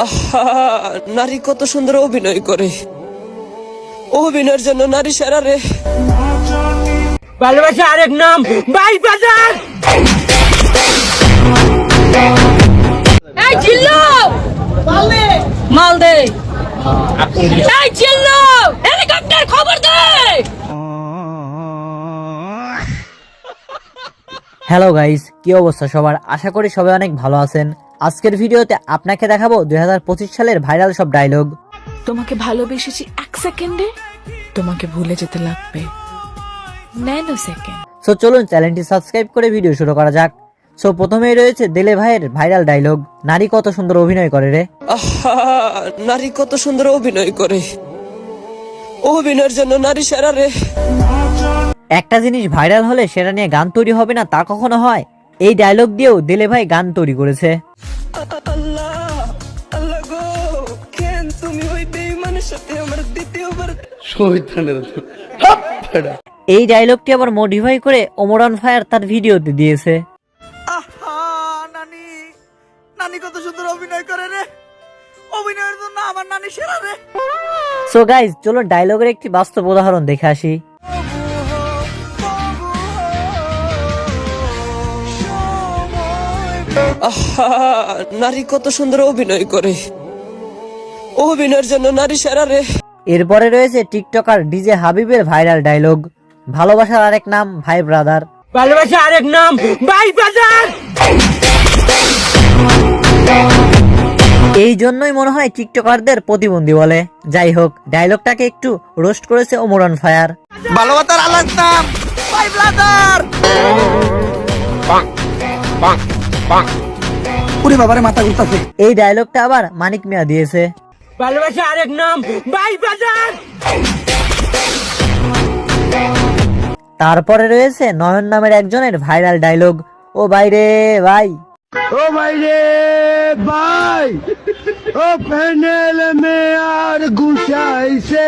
আহা, নারী কত সুন্দর অভিনয় করে। অভিনয়ের জন্য নারী সেরা রে। ভালোবাসা আরেক নাম ভাই বাজার। এই জিল্লু মাল দে। এই জিল্লু হেলিকপ্টার খবর দে। হ্যালো গাইস, কি অবস্থা সবার? আশা করি সবাই অনেক ভালো আছেন। আজকের ভিডিওতে আপনাকে দেখাবো 2025 সালের ভাইরাল সব ডায়লগ। তোমাকে ভালোবেসেছি 1 সেকেন্ডে, তোমাকে ভুলে যেতে লাগবে ন্যানো সেকেন্ড। সো চলুন চ্যানেলটি সাবস্ক্রাইব করে ভিডিও শুরু করা যাক। সো প্রথমেই রয়েছে দিলে ভাইয়ের ভাইরাল ডায়লগ, নারী কত সুন্দর অভিনয় করে রে। আহা, নারী কত সুন্দর অভিনয় করে। অভিনয়ের জন্য নারী সেরা রে। একটা জিনিস ভাইরাল হলে সেটা নিয়ে গান তৈরি হবে না তা কখনো হয়? এই ডায়লগ দিয়েও দিলে ভাই গান তৈরি করেছে। আল্লাহ আল্লাহ গো, কেন তুমি ওই বেঈমানের সাথে আমার দ্বিতীয়বার। এই ডায়লগটি আবার মডিফাই করে ওমরান ফায়ার তার ভিডিওতে দিয়েছে। আহা, নানি নানি কত সুন্দর অভিনয় করে রে। অভিনয়ের জন্য আমার নানি সেরা রে। সো গাইজ, চলুন ডায়লগের একটি বাস্তব উদাহরণ দেখে আসি। আহা, নারী কত সুন্দর অভিনয় করে। অভিনয়ের জন্য নারী সেরা রে। এরপরে রয়েছে টিকটকার ডিজে হাবিবের ভাইরাল ডায়লগ, ভালোবাসার আরেক নাম ভাই ব্রাদার। ভালোবাসা আরেক নাম ভাই বাজার। এই জন্যই মনে হয় টিকটকারদের প্রতিবন্ধী বলে। যাই হোক, ডায়লগটাকে একটু রোস্ট করেছে ওমরান ফায়ার। ভালোবাসার আলাদা নাম ভাই ব্রাদার। উরে বাবারে মাথা ঘুরতাছে। এই ডায়লগটা আবার মানিক মিয়া দিয়েছে। ভালোবাসা আরেক নাম ভাই বাজার। তারপরে রয়েছে নয়ন নামের একজনের ভাইরাল ডায়লগ, ও ভাই রে ভাই। ও ভাই রে ভাই, ও প্যানেল মে আর গুছাইছে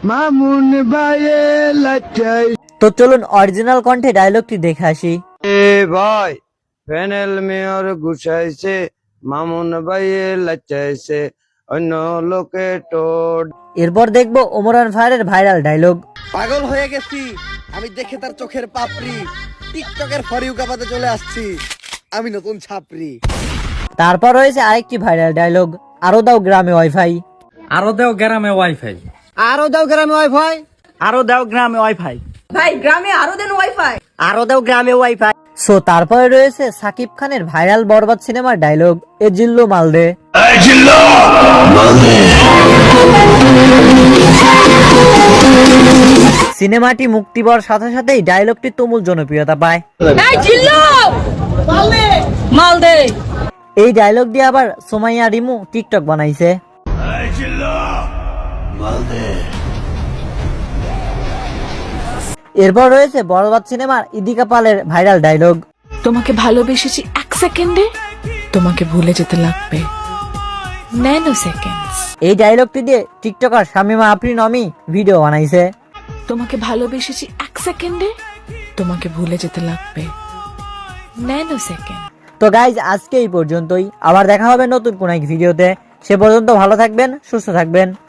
মামুন ভাইয়ে লাচাই। তো চলুন অরিজিনাল কণ্ঠে ডায়লগটি দেখে আসি। এ ভাই, প্যানেল মেয়র গুছাইছে মামুন ভাইয়ে লাচাইছে অন্য লোকে টোড। এরপর দেখবো ওমরান ফায়ারের ভাইরাল ডায়লগ, পাগল হয়ে গেছি আমি দেখে তার চোখের পাপড়ি। টিকটকের ফরিউ কাপাতে চলে আসছি আমি নতুন ছাপরি। তারপর রয়েছে আরেকটি ভাইরাল ডায়লগ, আরো দাও গ্রামে ওয়াইফাই। আরো দাও গ্রামে ওয়াইফাই। আরো দাও গ্রামে ওয়াইফাই। আরো দাও গ্রামে ওয়াইফাই। ভাই গ্রামে আরো দেন ওয়াইফাই। আরো দাও গ্রামে ওয়াইফাই। সো তারপরে রয়েছে সাকিব খানের ভাইরাল বরবাদ সিনেমার ডায়লগ, এ জিল্লু মালদে। সিনেমাটি মুক্তি পাওয়ার সাথে সাথেই ডায়লগটি তুমুল জনপ্রিয়তা পায়। এই জিল্লু মাল দে। এই ডায়লগ দিয়ে আবার সোমাইয়া রিমু টিকটক বানাইছে। এরপর রয়েছে বরবাদ সিনেমার ইদিকা পালের ভাইরাল ডায়লগ, তোমাকে ভালোবেসেছি 1 সেকেন্ডে, তোমাকে ভুলে যেতে লাগবে ন্যানো সেকেন্ড। এই ডায়লগটি দিয়ে টিকটকার শামিমা আফরিন অমি ভিডিও বানাইছে। তোমাকে ভালোবেসেছি 1 সেকেন্ডে, তোমাকে ভুলে যেতে লাগবে ন্যানো সেকেন্ড। তো গাইজ, আজকে এই পর্যন্তই। আবার দেখা হবে নতুন কোন এক ভিডিওতে। সে পর্যন্ত ভালো থাকবেন, সুস্থ থাকবেন।